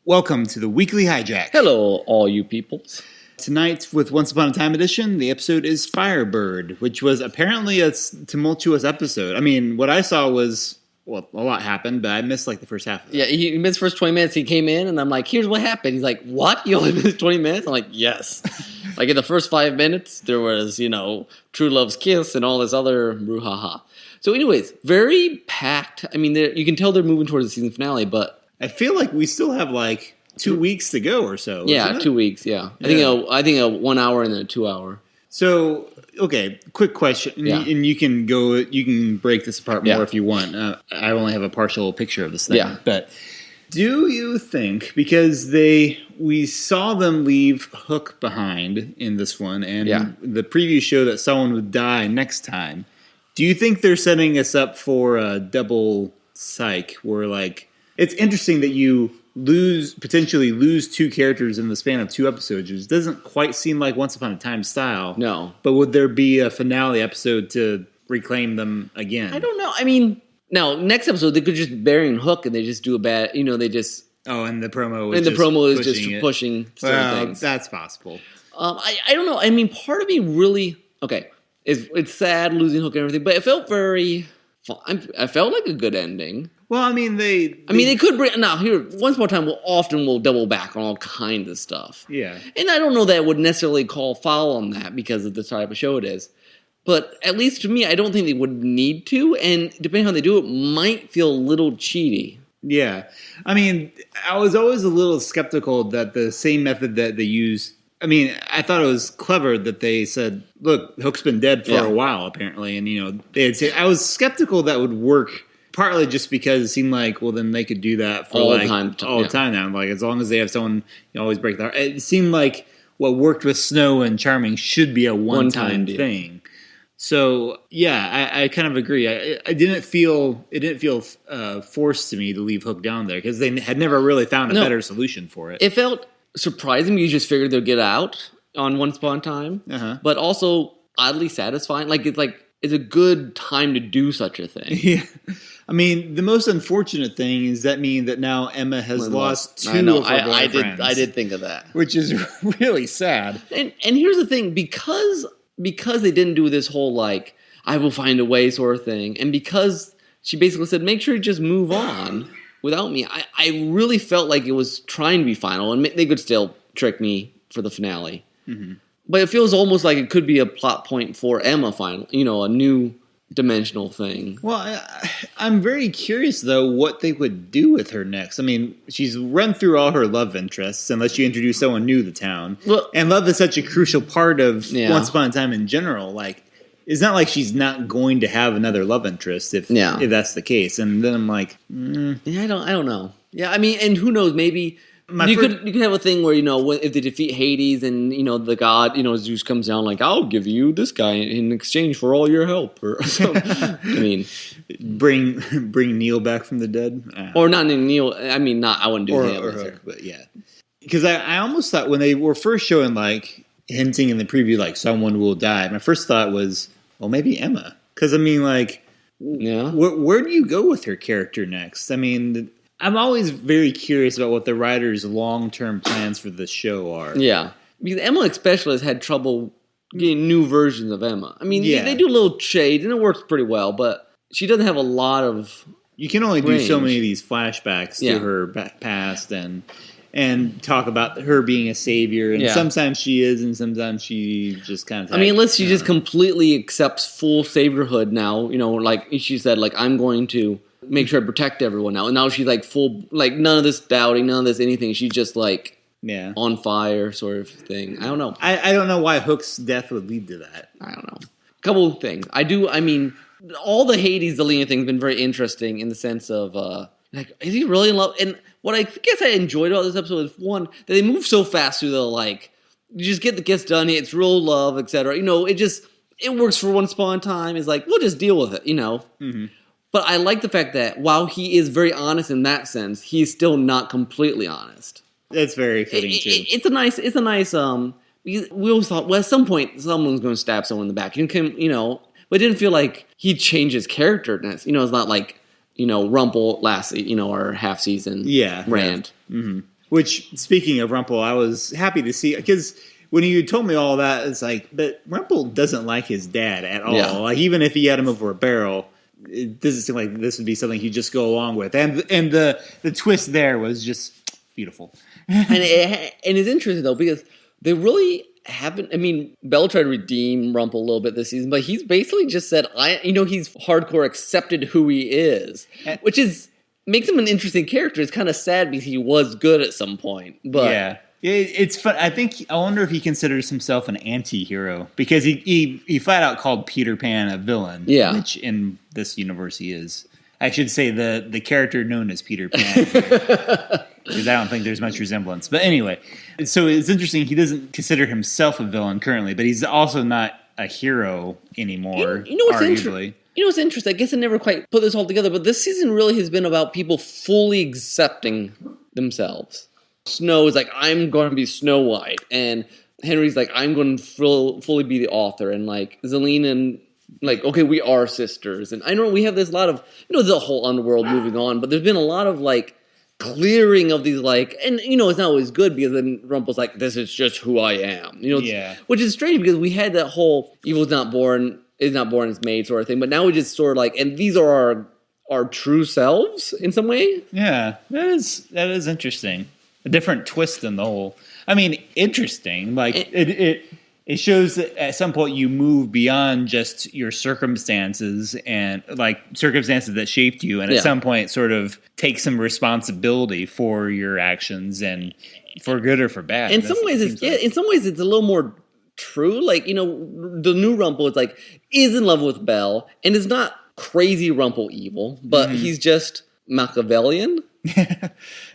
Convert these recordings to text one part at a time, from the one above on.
Welcome to the Weekly Hijack. Hello, all you peoples. Tonight, with Once Upon a Time edition, the episode is Firebird, which was apparently a tumultuous episode. I mean, what I saw was, well, a lot happened, but I missed like the first half of it. Yeah, he missed the first 20 minutes. He came in, and I'm like, here's what happened. He's like, what? You only missed 20 minutes? I'm like, yes. Like, in the first 5 minutes, there was, True Love's Kiss and all this other brouhaha. So anyways, very packed. I mean, you can tell they're moving towards the season finale, but I feel like we still have like 2 weeks to go or so. Yeah, 2 weeks, yeah. I think a 1 hour and then a 2 hour. So, okay, quick question. Yeah. And you can break this apart more if you want. I only have a partial picture of this thing. Yeah. But do you think, because we saw them leave Hook behind in this one, and the preview showed that someone would die next time, do you think they're setting us up for a double psych where, like, it's interesting that you potentially lose two characters in the span of 2 episodes, which doesn't quite seem like Once Upon a Time style. No. But would there be a finale episode to reclaim them again? I don't know. I mean, now, next episode, they could just bury Hook and they just do a bad, they just... Oh, and the promo is just pushing certain things. That's possible. I don't know. I mean, part of me really... Okay, it's sad losing Hook and everything, but it felt very... I felt like a good ending. Well, I mean, they could bring... Now, here, Once More Time will double back on all kinds of stuff. Yeah. And I don't know that I would necessarily call foul on that because of the type of show it is. But at least to me, I don't think they would need to. And depending on how they do it, might feel a little cheaty. Yeah. I mean, I was always a little skeptical that the same method that they use... I mean, I thought it was clever that they said, look, Hook's been dead for a while, apparently. And, they'd say... I was skeptical that would work... Partly just because it seemed like, well, then they could do that for all the time now. Like, as long as they have someone, always break their heart. It seemed like what worked with Snow and Charming should be a one-time thing. So, yeah, I kind of agree. It didn't feel forced to me to leave Hook down there because they had never really found a better solution for it. It felt surprising. You just figured they'd get out on Once Upon a Time, but also oddly satisfying. It's a good time to do such a thing. Yeah. I mean, the most unfortunate thing is that now Emma has lost 2 of her boyfriends. I did think of that. Which is really sad. And here's the thing, because they didn't do this whole, I will find a way sort of thing, and because she basically said, make sure you just move on without me, I really felt like it was trying to be final, and they could still trick me for the finale. Mm-hmm. But it feels almost like it could be a plot point for Emma final, a new dimensional thing. Well, I'm very curious, though, what they would do with her next. I mean, she's run through all her love interests, unless you introduce someone new to the town. Well, and love is such a crucial part of Once Upon a Time in general. Like, it's not like she's not going to have another love interest if that's the case. And then I'm like, I don't know. Yeah, I mean, and who knows, maybe... You could have a thing where, if they defeat Hades and, the god, Zeus comes down like, I'll give you this guy in exchange for all your help. Or something. I mean... Bring Neil back from the dead? Or not Neil. I mean, I wouldn't do him. Or Hook, but yeah. Because I almost thought when they were first showing, hinting in the preview, someone will die, my first thought was, well, maybe Emma. Because, I mean, where do you go with her character next? I mean... I'm always very curious about what the writers' long-term plans for the show are. Yeah. Because Emma especially has had trouble getting new versions of Emma. I mean, they do a little shade, and it works pretty well, but she doesn't have a lot of You can only do so many of these flashbacks to her past and talk about her being a savior, and sometimes she is, and sometimes she just kind of... unless she just completely accepts full saviorhood now, like she said, I'm going to... make sure I protect everyone now. And now she's full, none of this doubting, none of this anything. She's just on fire sort of thing. I don't know. I don't know why Hook's death would lead to that. I don't know. Couple of things. All the Hades deleting thing has been very interesting in the sense of, is he really in love? And what I guess I enjoyed about this episode is, one, that they move so fast through the, you just get the kiss done, it's real love, etc. It works for Once Upon a Time. It's we'll just deal with it, Mm-hmm. But I like the fact that while he is very honest in that sense, he's still not completely honest. That's very fitting too. It's a nice. We always thought, well, at some point someone's going to stab someone in the back. But it didn't feel like he changed his character. It's not Rumple last, our half season rant. Yeah. Mm-hmm. Which, speaking of Rumple, I was happy to see, because when you told me all that, it's like, but Rumple doesn't like his dad at all. Yeah. Like, even if he had him over a barrel, it doesn't seem like this would be something he'd just go along with. And the twist there was just beautiful. and it's interesting, though, because they really haven't. I mean, Bell tried to redeem Rumple a little bit this season, but he's basically just said, he's hardcore accepted who he is, which makes him an interesting character. It's kind of sad because he was good at some point. But yeah. It's fun. I wonder if he considers himself an anti-hero, because he flat out called Peter Pan a villain, which in this universe he is. I should say the character known as Peter Pan, because I don't think there's much resemblance. But anyway, so it's interesting. He doesn't consider himself a villain currently, but he's also not a hero anymore, you know what's arguably. You know what's interesting? I guess I never quite put this all together, but this season really has been about people fully accepting themselves. Snow is like, I'm going to be Snow White, and Henry's like, I'm going to fully be the author, and like Zelina and like, okay, we are sisters, and I know we have this lot of, the whole Underworld moving on, but there's been a lot of like clearing of these like, and it's not always good, because then Rumple's like, this is just who I am, which is strange, because we had that whole evil is not born as made sort of thing, but now we just sort of like, and these are our true selves in some way. Yeah, that is interesting. A different twist in the whole. I mean, interesting. Like it shows that at some point you move beyond just your circumstances and like circumstances that shaped you, and at some point sort of take some responsibility for your actions, and for good or for bad. In some ways, it's a little more true. Like the new Rumple is like is in love with Belle, and is not crazy Rumple evil, but he's just Machiavellian.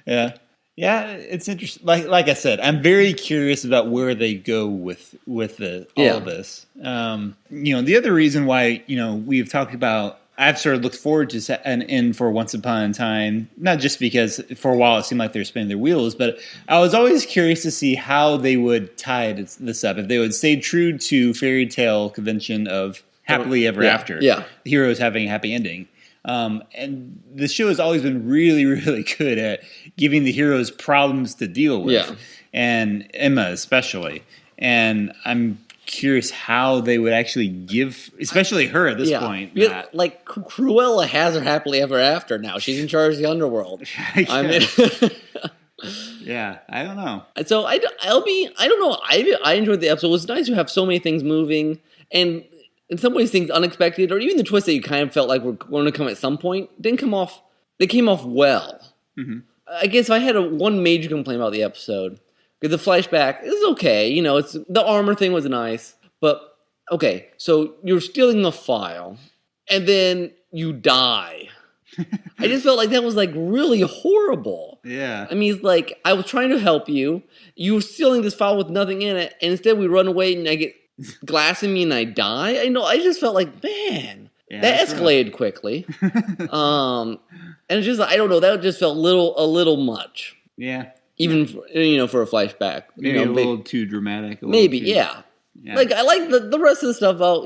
Yeah. Yeah, it's interesting. Like I said, I'm very curious about where they go with all of this. The other reason why we've talked about, I've sort of looked forward to an end for Once Upon a Time, not just because for a while it seemed like they were spinning their wheels, but I was always curious to see how they would tie this up. If they would stay true to fairy tale convention of happily ever after, heroes having a happy ending. And the show has always been really, really good at giving the heroes problems to deal with, and Emma especially. And I'm curious how they would actually give, especially her at this point. Yeah, like Cruella has her happily ever after now. She's in charge of the Underworld. I mean, yeah, I don't know. So I don't know. I enjoyed the episode. It was nice to have so many things moving, and in some ways things unexpected, or even the twist that you kind of felt like were going to come at some point, didn't come off. They came off well. Mm-hmm. I guess if I had one major complaint about the episode, because the flashback is okay. It's the armor thing was nice, but okay. So you're stealing the file, and then you die. I just felt like that was like really horrible. Yeah. I mean, it's like I was trying to help you. You were stealing this file with nothing in it, and instead we run away, and I get glass in me and I die. I just felt like, man, that escalated quickly. And just I don't know, that just felt a little much. Yeah. Even for a flashback. Maybe a little too dramatic. Maybe, yeah. Like I like the rest of the stuff about,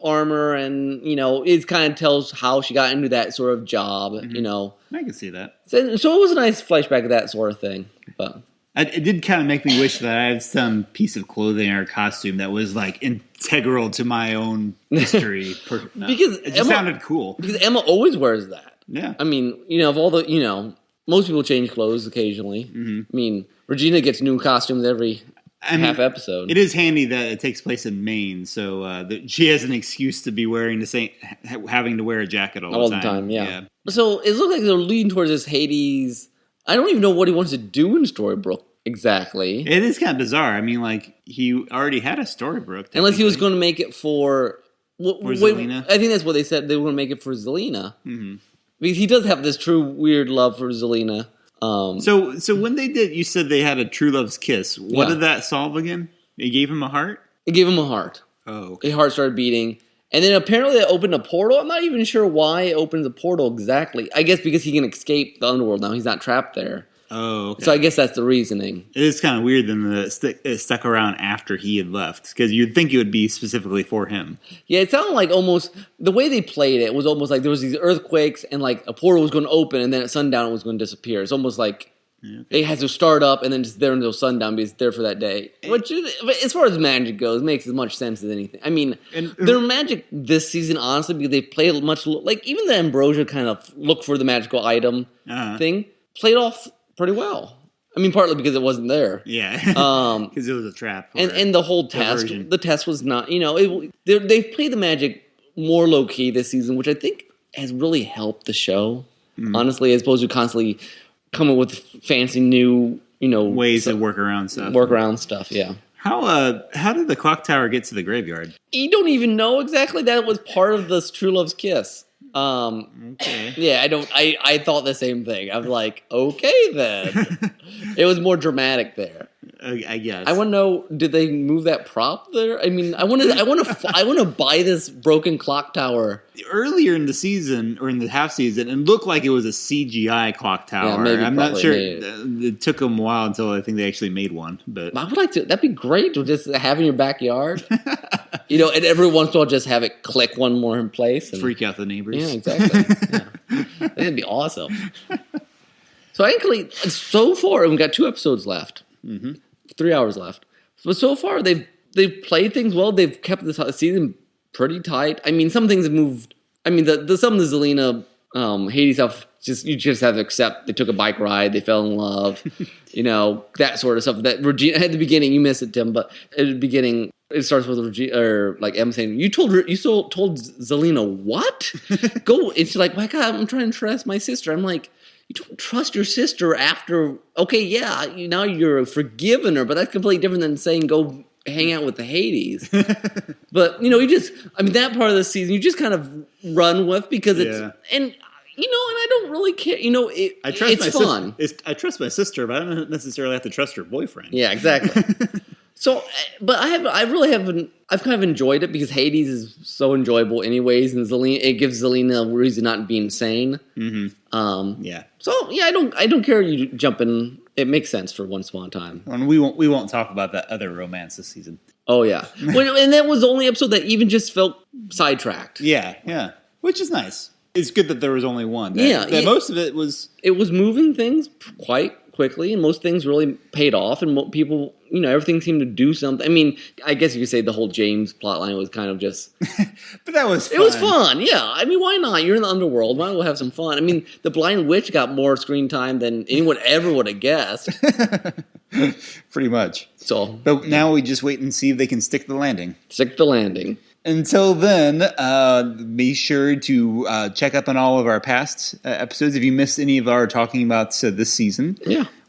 armor and, it kind of tells how she got into that sort of job, I can see that. So it was a nice flashback of that sort of thing. But it did kind of make me wish that I had some piece of clothing or costume that was like integral to my own history. Because it just sounded cool. Because Emma always wears that. Yeah. I mean, of all the, most people change clothes occasionally. Mm-hmm. I mean, Regina gets new costumes every half episode. It is handy that it takes place in Maine, so she has an excuse to be wearing having to wear a jacket all the time. Yeah. So it looks like they're leading towards this Hades. I don't even know what he wants to do in Storybrooke exactly. It is kind of bizarre. I mean, like, he already had a Storybrooke. Unless he was going to make it for Zelina. I think that's what they said. They were going to make it for Zelina. Mm-hmm. Because he does have this true weird love for Zelina. So when they did, you said they had a true love's kiss. What did that solve again? It gave him a heart? It gave him a heart. Oh, okay. His heart started beating. And then apparently it opened a portal. I'm not even sure why it opens a portal exactly. I guess because he can escape the Underworld now. He's not trapped there. Oh, okay. So I guess that's the reasoning. It is kind of weird then that it stuck around after he had left. Because you'd think it would be specifically for him. Yeah, it sounded like almost, the way they played it was almost like there was these earthquakes and like a portal was going to open and then at sundown it was going to disappear. It's almost like It has to start up and then just there until sundown because it's there for that day. Which, as far as magic goes, makes as much sense as anything. I mean, their magic this season, honestly, because they played much like even the Ambrosia kind of look for the magical item thing played off pretty well. I mean, partly because it wasn't there. Yeah, because it was a trap. And the whole test, the test was not. They played the magic more low key this season, which I think has really helped the show. Honestly, as opposed to constantly coming with fancy new, ways to work around stuff. Yeah. How did the clock tower get to the graveyard? You don't even know exactly. That was part of this True Love's Kiss. Okay. Yeah, I thought the same thing. I'm like, okay then. It was more dramatic there. I guess. I want to know, did they move that prop there? I mean, I want to buy this broken clock tower. Earlier in the season or in the half season, it looked like it was a CGI clock tower. Yeah, maybe, I'm not sure. It took them a while until I think they actually made one. But I would like to. That'd be great to just have in your backyard. And every once in a while, just have it click one more in place and freak out the neighbors. Yeah, exactly. That'd be awesome. So actually, so far we've got 2 episodes left. 3 hours left. But so far they've played things well. They've kept this season pretty tight. I mean, some things have moved. I mean, some of the Zelina Hades stuff. You just have to accept they took a bike ride, they fell in love, that sort of stuff. That Regina at the beginning, you missed it, Tim, but at the beginning it starts with Regina or like Emma saying, "You told Zelina what? Go." And she's like, "My God, I'm trying to trust my sister." I'm like, you don't trust your sister after. Okay, yeah, now you're forgiving her, but that's completely different than saying go hang out with the Hades. But that part of the season you just kind of run with because it's and I don't really care. It's fun. I trust my sister, but I don't necessarily have to trust her boyfriend. Yeah, exactly. So, but I've kind of enjoyed it because Hades is so enjoyable anyways, and it gives Zelina a reason not to be insane. Yeah. So yeah, I don't care you jumping. It makes sense for once upon a time. And we won't talk about that other romance this season. Oh yeah, and that was the only episode that even just felt sidetracked. Yeah, which is nice. It's good that there was only one. Most of it was moving things quite quickly, and most things really paid off, and people, everything seemed to do something. I mean, I guess you could say the whole James plotline was kind of just... But that was fun. It was fun, yeah. I mean, why not? You're in the underworld. Why not have some fun? I mean, the Blind Witch got more screen time than anyone ever would have guessed. Pretty much. But now we just wait and see if they can stick the landing. Until then, be sure to check up on all of our past episodes. If you missed any of our talking about this season,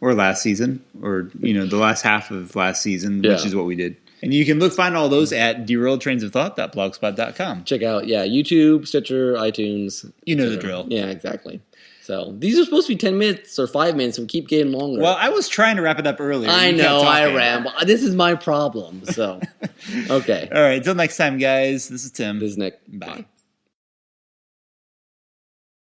or last season, or the last half of last season, which is what we did. And you can find all those at derailedtrainsofthought.blogspot.com. Check out, YouTube, Stitcher, iTunes. You know the drill. Yeah, exactly. So these are supposed to be 10 minutes or 5 minutes, and we keep getting longer. Well, I was trying to wrap it up earlier. I know, I ramble. This is my problem, so. Okay. All right, until next time, guys. This is Tim. This is Nick. Bye.